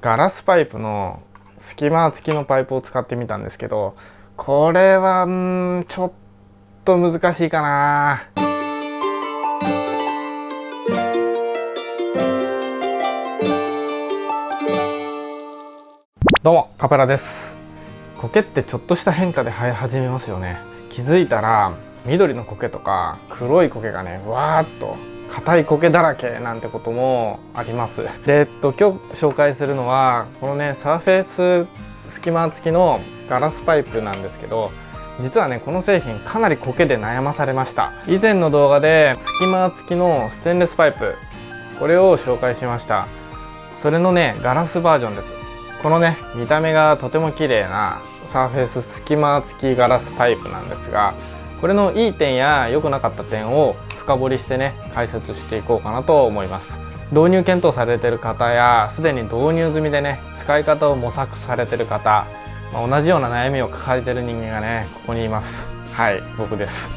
ガラスパイプの隙間付きのパイプを使ってみたんですけど、これはちょっと難しいかな。どうもカペラです。苔ってちょっとした変化で生え始めますよね。気づいたら緑の苔とか黒い苔がねわーっと硬い苔だらけなんてこともあります。で今日紹介するのはこのねサーフェイス隙間付きのガラスパイプなんですけど、実はねこの製品かなり苔で悩まされました。以前の動画で隙間付きのステンレスパイプ、これを紹介しました。それのねガラスバージョンです。このね見た目がとても綺麗なサーフェイス隙間付きガラスパイプなんですが、これのいい点や良くなかった点を深掘りしてね解説していこうかなと思います。導入検討されている方やすでに導入済みでね使い方を模索されている方、同じような悩みを抱えている人間がねここにいます。はい、僕です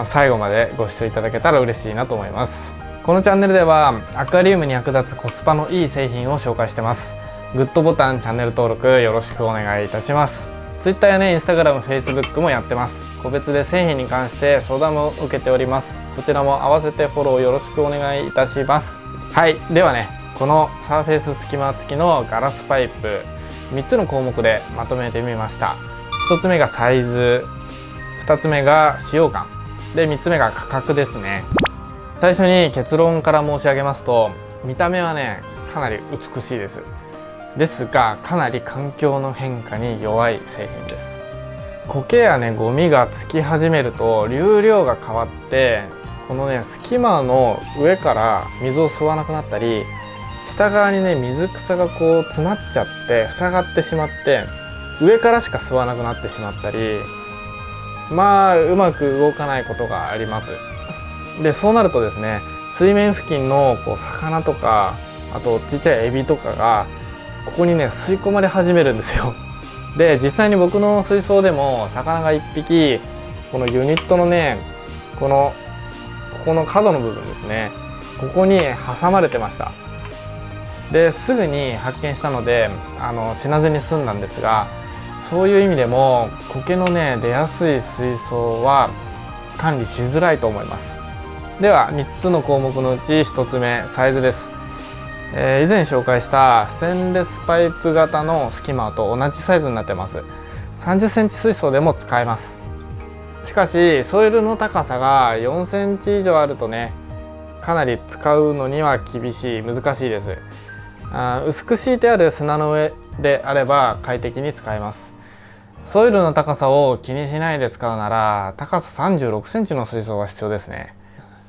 最後までご視聴いただけたら嬉しいなと思います。このチャンネルではアクアリウムに役立つコスパのいい製品を紹介してます。グッドボタン、チャンネル登録よろしくお願いいたします。 Twitter やね Instagram、Facebook もやってます。個別で製品に関して相談も受けております。こちらも合わせてフォローよろしくお願いいたします。はい、ではねこのサーフェイス隙間付きのガラスパイプ3つの項目でまとめてみました。1つ目がサイズ、2つ目が使用感で、3つ目が価格ですね。最初に結論から申し上げますと、見た目はねかなり美しいですがかなり環境の変化に弱い製品です。苔やねゴミがつき始めると流量が変わって、このね隙間の上から水を吸わなくなったり、下側にね水草がこう詰まっちゃって塞がってしまって上からしか吸わなくなってしまったり、うまく動かないことがあります。でそうなるとですね、水面付近のこう魚とか、あとちっちゃいエビとかがここにね吸い込まれ始めるんですよ。で実際に僕の水槽でも魚が1匹このユニットのねここの角の部分ですね、ここに挟まれてました。ですぐに発見したので死なずに済んだんですが、そういう意味でも苔のね出やすい水槽は管理しづらいと思います。では3つの項目のうち1つ目、サイズです。以前紹介したステンレスパイプ型の隙間と同じサイズになってます。30センチ水槽でも使えます。しかしソイルの高さが4センチ以上あるとねかなり使うのには難しいです。薄く敷いてある砂の上であれば快適に使えます。ソイルの高さを気にしないで使うなら高さ36センチの水槽が必要ですね。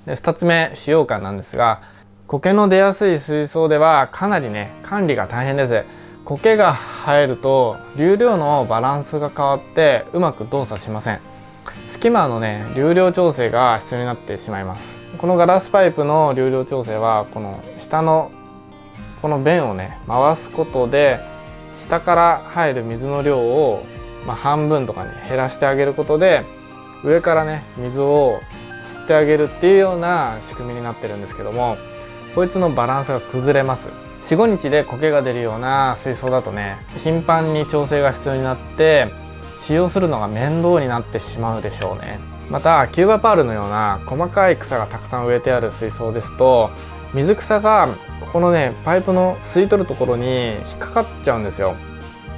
で2つ目、使用感なんですが、苔の出やすい水槽ではかなりね管理が大変です。苔が生えると流量のバランスが変わってうまく動作しません。隙間のね流量調整が必要になってしまいます。このガラスパイプの流量調整はこの下のこの弁をね回すことで下から入る水の量を、半分とかに減らしてあげることで上からね水を吸ってあげるっていうような仕組みになってるんですけども、こいつのバランスが崩れます。 4,5 日で苔が出るような水槽だとね頻繁に調整が必要になって使用するのが面倒になってしまうでしょうね。またキューバパールのような細かい草がたくさん植えてある水槽ですと、水草がここのねパイプの吸い取るところに引っかかっちゃうんですよ。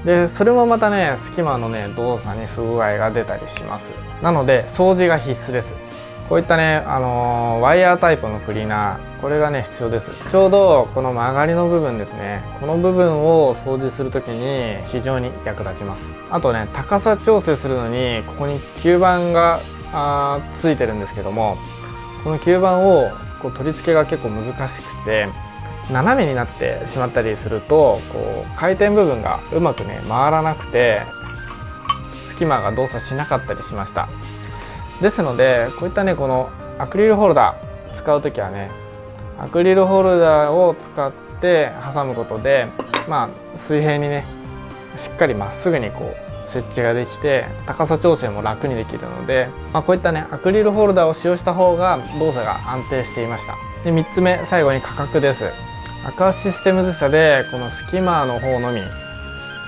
でそれもまたね隙間のね動作に不具合が出たりします。なので掃除が必須です。こういったね、ワイヤータイプのクリーナー、これがね必要です。ちょうどこの曲がりの部分ですね、この部分を掃除するときに非常に役立ちます。あとね高さ調整するのにここに吸盤がついてるんですけども、この吸盤をこう取り付けが結構難しくて斜めになってしまったりするとこう回転部分がうまくね回らなくて隙間が動作しなかったりしました。ですのでこういったねこのアクリルホルダー使う時はねアクリルホルダーを使って挟むことで水平にねしっかりまっすぐにこう設置ができて高さ調整も楽にできるので、こういったねアクリルホルダーを使用した方が動作が安定していました。で3つ目、最後に価格です。アクアシステムズ社でこのスキマーの方のみ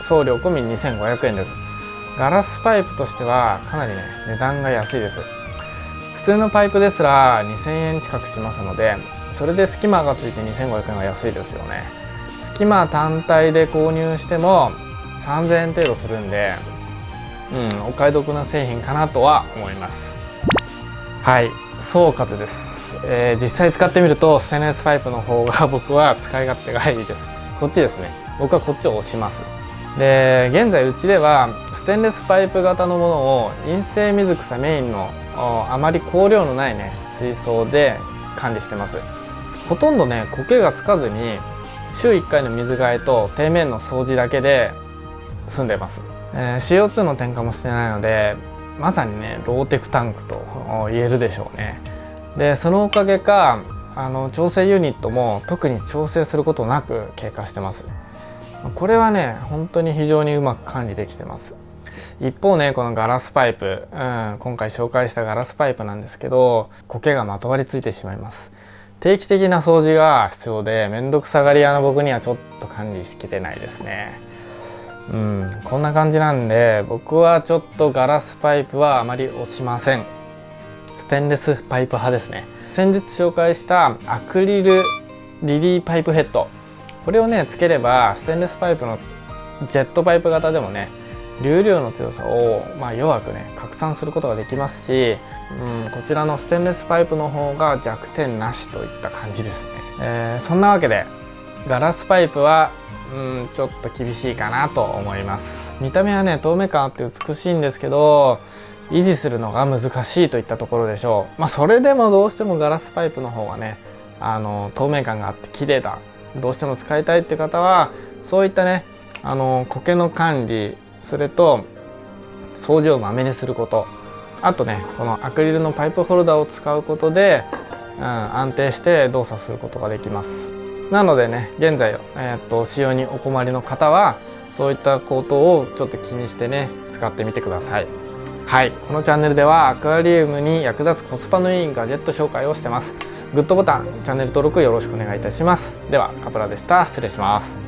送料込み2500円です。ガラスパイプとしてはかなりね値段が安いです。普通のパイプですら2000円近くしますので、それでスキマーがついて2500円は安いですよね。スキマー単体で購入しても3000円程度するんで、お買い得な製品かなとは思います。はい、総括です。実際使ってみるとステンレスパイプの方が僕は使い勝手がいいです。こっちですね。僕はこっちを押します。で、現在うちではステンレスパイプ型のものを陰性水草メインのあまり香料のないね水槽で管理してます。ほとんどね苔がつかずに週1回の水替えと底面の掃除だけで済んでます。CO2 の添加もしてないのでまさにねローテクタンクと言えるでしょうね。でそのおかげか調整ユニットも特に調整することなく経過してます。これはね本当に非常にうまく管理できてます。一方ねこのガラスパイプ、今回紹介したガラスパイプなんですけど苔がまとわりついてしまいます。定期的な掃除が必要でめんどくさがり屋の僕にはちょっと管理しきれないですね。こんな感じなんで僕はちょっとガラスパイプはあまり押しません。ステンレスパイプ派ですね。先日紹介したアクリルリリーパイプヘッド、これをねつければステンレスパイプのジェットパイプ型でもね流量の強さを弱くね拡散することができますし、こちらのステンレスパイプの方が弱点なしといった感じですね。そんなわけでガラスパイプはちょっと厳しいかなと思います。見た目はね透明感あって美しいんですけど維持するのが難しいといったところでしょう。それでもどうしてもガラスパイプの方がね透明感があって綺麗だ、どうしても使いたいって方はそういったね苔の管理、それと掃除をまめにすること、あとねこのアクリルのパイプホルダーを使うことで、安定して動作することができます。なのでね現在、使用にお困りの方はそういったことをちょっと気にしてね使ってみてください。はい、このチャンネルではアクアリウムに役立つコスパのいいガジェット紹介をしてます。グッドボタン、チャンネル登録よろしくお願いいたします。ではカプラでした。失礼します。